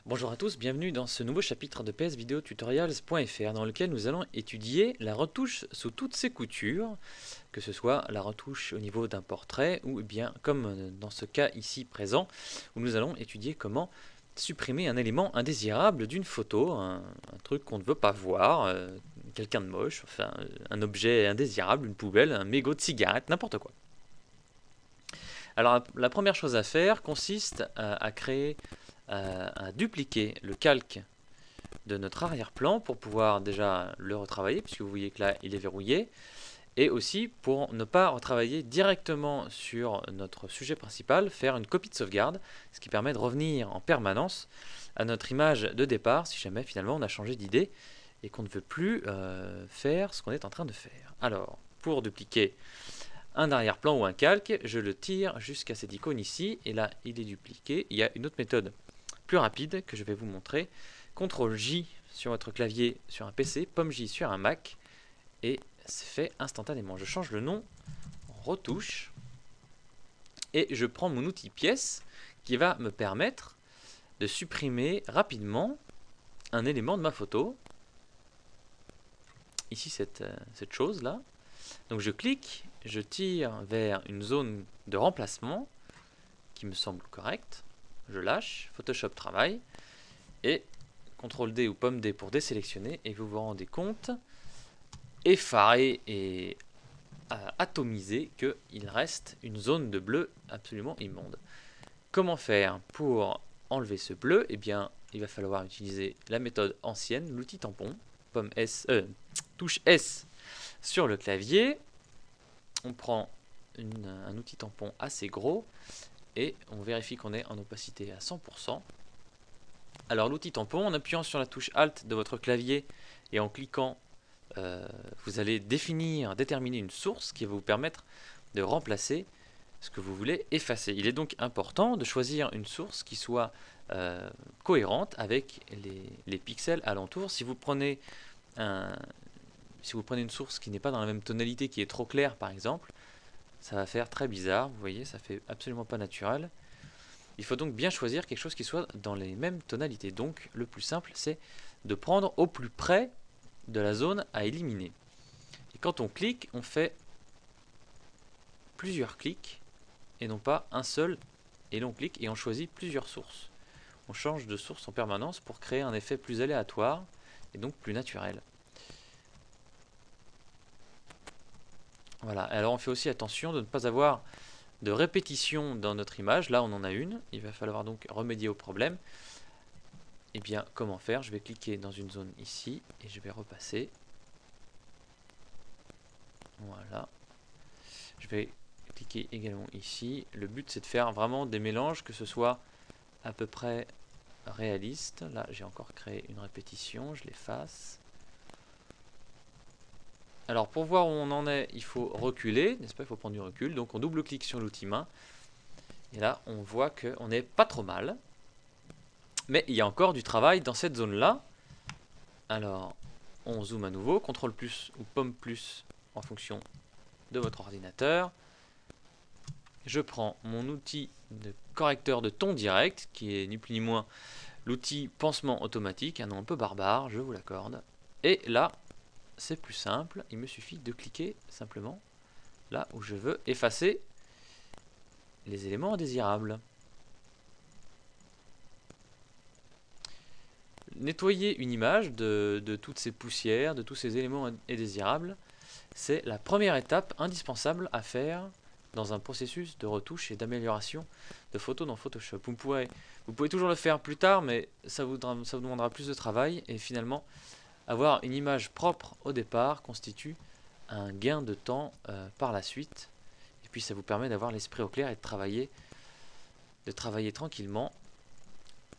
Bonjour à tous, bienvenue dans ce nouveau chapitre de psvideotutorials.fr dans lequel nous allons étudier la retouche sous toutes ses coutures, que ce soit la retouche au niveau d'un portrait ou bien comme dans ce cas ici présent où nous allons étudier comment supprimer un élément indésirable d'une photo, un truc qu'on ne veut pas voir, quelqu'un de moche, enfin un objet indésirable, une poubelle, un mégot de cigarette, n'importe quoi. Alors la première chose à faire consiste à dupliquer le calque de notre arrière-plan pour pouvoir déjà le retravailler, puisque vous voyez que là il est verrouillé, et aussi pour ne pas retravailler directement sur notre sujet principal, faire une copie de sauvegarde, ce qui permet de revenir en permanence à notre image de départ si jamais finalement on a changé d'idée et qu'on ne veut plus faire ce qu'on est en train de faire. Alors, pour dupliquer un arrière-plan ou un calque, je le tire jusqu'à cette icône ici, et là il est dupliqué. Il y a une autre méthode plus rapide que je vais vous montrer. CTRL J sur votre clavier sur un PC, Pomme J sur un Mac, et c'est fait instantanément. Je change le nom en retouche, et je prends mon outil pièce qui va me permettre de supprimer rapidement un élément de ma photo. Ici cette chose là. Donc je clique, je tire vers une zone de remplacement qui me semble correcte. Je lâche, Photoshop travaille, et CTRL D ou Pomme D pour désélectionner, et vous vous rendez compte, effaré et atomisé, qu'il reste une zone de bleu absolument immonde. Comment faire pour enlever ce bleu? Eh bien, il va falloir utiliser la méthode ancienne, l'outil tampon, touche S sur le clavier. On prend un outil tampon assez gros, et on vérifie qu'on est en opacité à 100%. Alors l'outil tampon, en appuyant sur la touche Alt de votre clavier et en cliquant, vous allez déterminer une source qui va vous permettre de remplacer ce que vous voulez effacer. Il est donc important de choisir une source qui soit cohérente avec les pixels alentours. Si vous prenez une source qui n'est pas dans la même tonalité, qui est trop claire par exemple, ça va faire très bizarre, vous voyez, ça fait absolument pas naturel. Il faut donc bien choisir quelque chose qui soit dans les mêmes tonalités. Donc le plus simple, c'est de prendre au plus près de la zone à éliminer. Et quand on clique, on fait plusieurs clics et non pas un seul et long clic, et on choisit plusieurs sources. On change de source en permanence pour créer un effet plus aléatoire et donc plus naturel. Voilà, alors on fait aussi attention de ne pas avoir de répétition dans notre image. Là on en a une, il va falloir donc remédier au problème. Et bien comment faire? Je vais cliquer dans une zone ici et je vais repasser. Voilà. Je vais cliquer également ici. Le but c'est de faire vraiment des mélanges, que ce soit à peu près réaliste. Là j'ai encore créé une répétition, je l'efface. Alors pour voir où on en est, il faut reculer, n'est-ce pas? Il faut prendre du recul. Donc on double-clique sur l'outil main. Et là on voit qu'on n'est pas trop mal. Mais il y a encore du travail dans cette zone-là. Alors on zoome à nouveau, CTRL plus ou Pomme plus en fonction de votre ordinateur. Je prends mon outil de correcteur de ton direct, qui est ni plus ni moins l'outil pansement automatique, un nom un peu barbare, je vous l'accorde. Et là, c'est plus simple, il me suffit de cliquer simplement là où je veux effacer les éléments indésirables. Nettoyer une image de toutes ces poussières, de tous ces éléments indésirables, c'est la première étape indispensable à faire dans un processus de retouche et d'amélioration de photos dans Photoshop. Vous pouvez toujours le faire plus tard, mais ça vous demandera plus de travail, et finalement, avoir une image propre au départ constitue un gain de temps par la suite, et puis ça vous permet d'avoir l'esprit au clair et de travailler tranquillement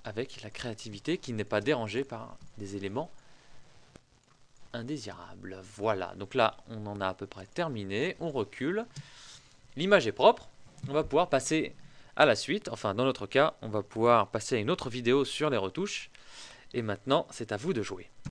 avec la créativité qui n'est pas dérangée par des éléments indésirables. Voilà, donc là on en a à peu près terminé, on recule, l'image est propre, on va pouvoir passer à la suite. Enfin dans notre cas on va pouvoir passer à une autre vidéo sur les retouches, et maintenant c'est à vous de jouer.